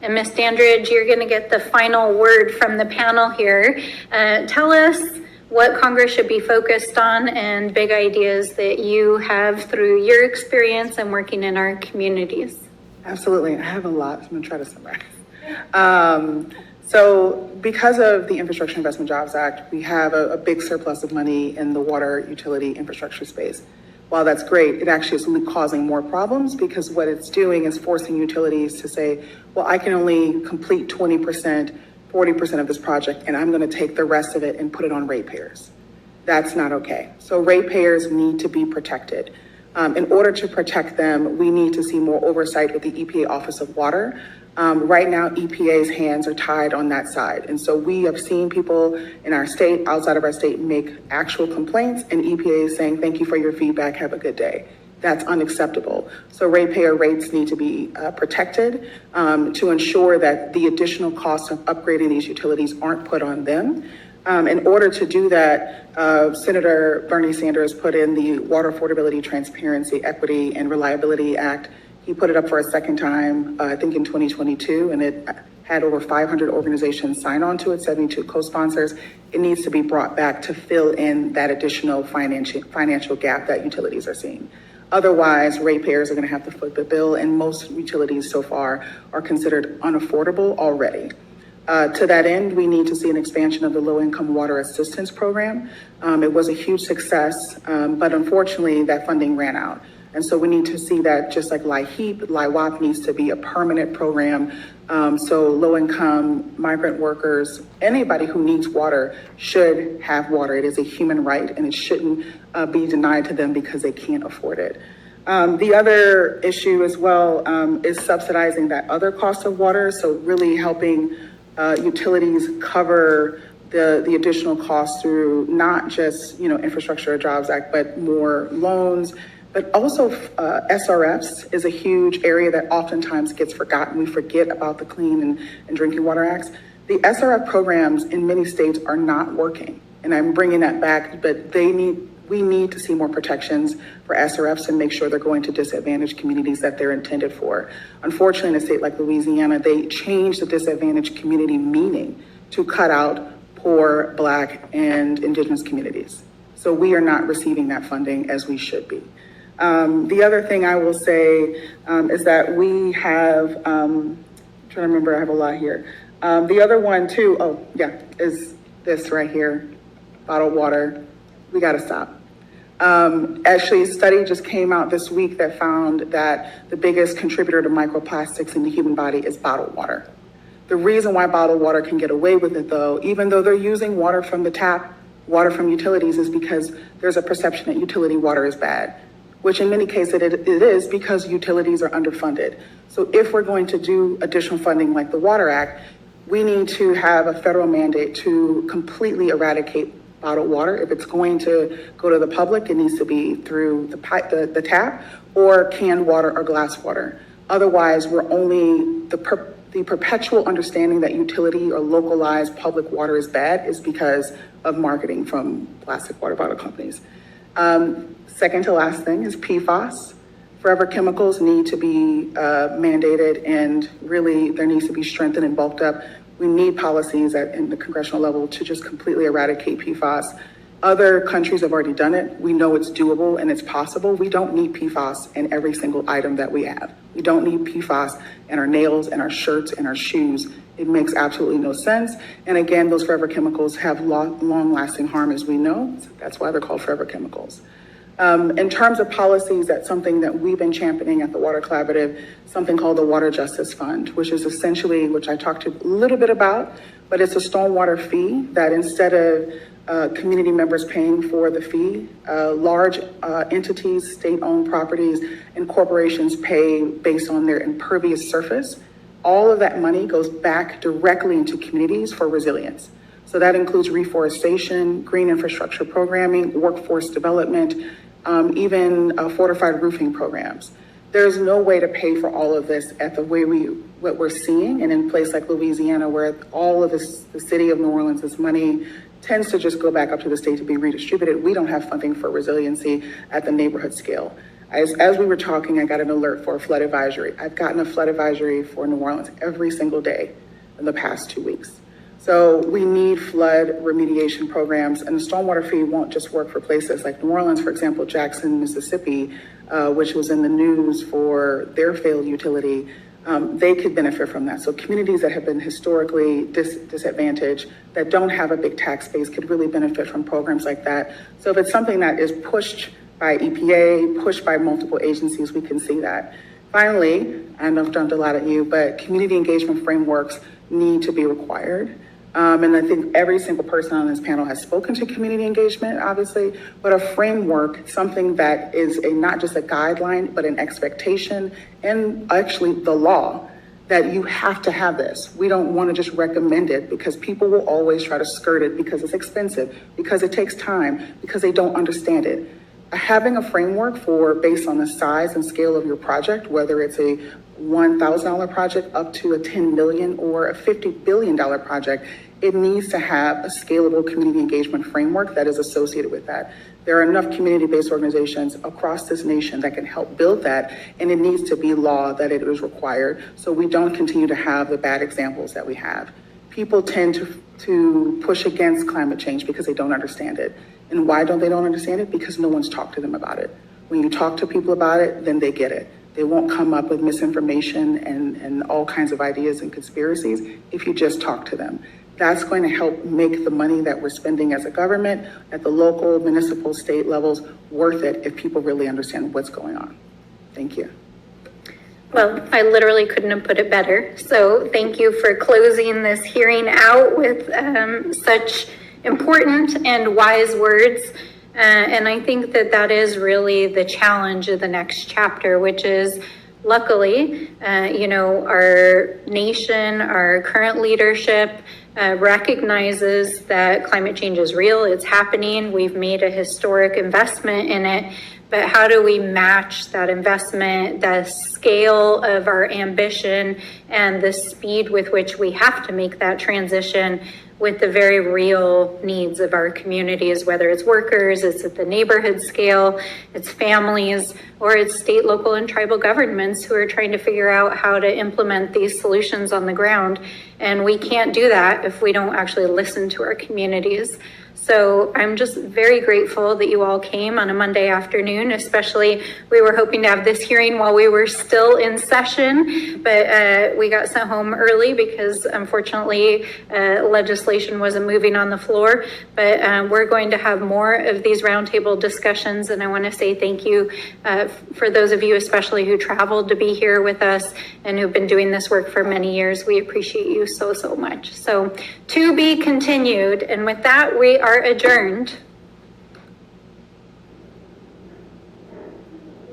And Ms. Dandridge, you're going to get the final word from the panel here. Tell us what Congress should be focused on and big ideas that you have through your experience and working in our communities. Absolutely. I have a lot. I'm going to try to summarize. So because of the Infrastructure Investment Jobs Act, we have a big surplus of money in the water utility infrastructure space. While that's great, it actually is causing more problems because what it's doing is forcing utilities to say, well, I can only complete 20%, 40% of this project, and I'm going to take the rest of it and put it on ratepayers. That's not okay. So ratepayers need to be protected. In order to protect them, we need to see more oversight with the EPA Office of Water. Right now, EPA's hands are tied on that side. And so we have seen people in our state, outside of our state, make actual complaints, and EPA is saying, thank you for your feedback, have a good day. That's unacceptable. So ratepayer rates need to be protected to ensure that the additional costs of upgrading these utilities aren't put on them. In order to do that, Senator Bernie Sanders put in the Water Affordability, Transparency, Equity, and Reliability Act. He put it up for a second time, I think in 2022, and it had over 500 organizations sign on to it, 72 co-sponsors. It needs to be brought back to fill in that additional financial gap that utilities are seeing. Otherwise, ratepayers are going to have to foot the bill, and most utilities so far are considered unaffordable already. To that end, we need to see an expansion of the low-income water assistance program. It was a huge success, but unfortunately, that funding ran out. And so we need to see that just like LIHEAP, LIWAP needs to be a permanent program. So low-income migrant workers, anybody who needs water should have water. It is a human right, and it shouldn't be denied to them because they can't afford it. The other issue as well is subsidizing that other cost of water. So really helping utilities cover the additional costs through not just, Infrastructure Jobs Act, but more loans. But also SRFs is a huge area that oftentimes gets forgotten. We forget about the Clean and Drinking Water Acts. The SRF programs in many states are not working. And I'm bringing that back, but we need to see more protections for SRFs and make sure they're going to disadvantaged communities that they're intended for. Unfortunately, in a state like Louisiana, they changed the disadvantaged community meaning to cut out poor, Black, and Indigenous communities. So we are not receiving that funding as we should be. The other thing I will say is that we have, I'm trying to remember, I have a lot here. The other one too, is this right here, bottled water. We got to stop. Actually, a study just came out this week that found that the biggest contributor to microplastics in the human body is bottled water. The reason why bottled water can get away with it though, even though they're using water from the tap, water from utilities, is because there's a perception that utility water is bad, which in many cases it is because utilities are underfunded. So if we're going to do additional funding like the Water Act, we need to have a federal mandate to completely eradicate bottled water. If it's going to go to the public, it needs to be through the tap or canned water or glass water. Otherwise, we're only the perpetual understanding that utility or localized public water is bad is because of marketing from plastic water bottle companies. Second to last thing is PFAS. Forever chemicals need to be mandated, and really there needs to be strengthened and bulked up. We need policies in the congressional level to just completely eradicate PFAS. Other countries have already done it. We know it's doable and it's possible. We don't need PFAS in every single item that we have. We don't need PFAS in our nails and our shirts and our shoes. It makes absolutely no sense. And again, those forever chemicals have long-lasting harm, as we know. That's why they're called forever chemicals. In terms of policies, that's something that we've been championing at the Water Collaborative, something called the Water Justice Fund, which is essentially, which I talked to a little bit about, but it's a stormwater fee that instead of community members paying for the fee, large entities, state-owned properties, and corporations pay based on their impervious surface. All of that money goes back directly into communities for resilience. So that includes reforestation, green infrastructure programming, workforce development, even fortified roofing programs. There's no way to pay for all of this at the way what we're seeing, and in a place like Louisiana, where all of this, the city of New Orleans, this money tends to just go back up to the state to be redistributed. We don't have funding for resiliency at the neighborhood scale. As we were talking, I got an alert for a flood advisory. I've gotten a flood advisory for New Orleans every single day in the past 2 weeks. So we need flood remediation programs, and the stormwater fee won't just work for places like New Orleans, for example, Jackson, Mississippi, which was in the news for their failed utility. They could benefit from that. So communities that have been historically disadvantaged, that don't have a big tax base, could really benefit from programs like that. So if it's something that is pushed by EPA, pushed by multiple agencies, we can see that. Finally, I know I've jumped a lot at you, but community engagement frameworks need to be required. And I think every single person on this panel has spoken to community engagement, obviously, but a framework, something that is not just a guideline, but an expectation and actually the law that you have to have this. We don't want to just recommend it because people will always try to skirt it because it's expensive, because it takes time, because they don't understand it. Having a framework for based on the size and scale of your project, whether it's a $1,000 project up to a $10 million or a $50 billion project, it needs to have a scalable community engagement framework that is associated with that. There are enough community-based organizations across this nation that can help build that, and it needs to be law that it is required so we don't continue to have the bad examples that we have. People tend to push against climate change because they don't understand it. And why don't they understand it? Because no one's talked to them about it. When you talk to people about it, then they get it. They won't come up with misinformation and all kinds of ideas and conspiracies if you just talk to them. That's going to help make the money that we're spending as a government at the local, municipal, state levels worth it if people really understand what's going on. Thank you. Well, I literally couldn't have put it better. So thank you for closing this hearing out with such important and wise words. And I think that that is really the challenge of the next chapter, which is luckily, our nation, our current leadership recognizes that climate change is real, it's happening, we've made a historic investment in it, but how do we match that investment, the scale of our ambition, and the speed with which we have to make that transition with the very real needs of our communities, whether it's workers, it's at the neighborhood scale, it's families, or it's state, local, and tribal governments who are trying to figure out how to implement these solutions on the ground. And we can't do that if we don't actually listen to our communities. So I'm just very grateful that you all came on a Monday afternoon, especially we were hoping to have this hearing while we were still in session, but we got sent home early because unfortunately legislation wasn't moving on the floor. But we're going to have more of these roundtable discussions, and I want to say thank you for those of you especially who traveled to be here with us and who've been doing this work for many years. We appreciate you so much. So to be continued, and with that we are adjourned.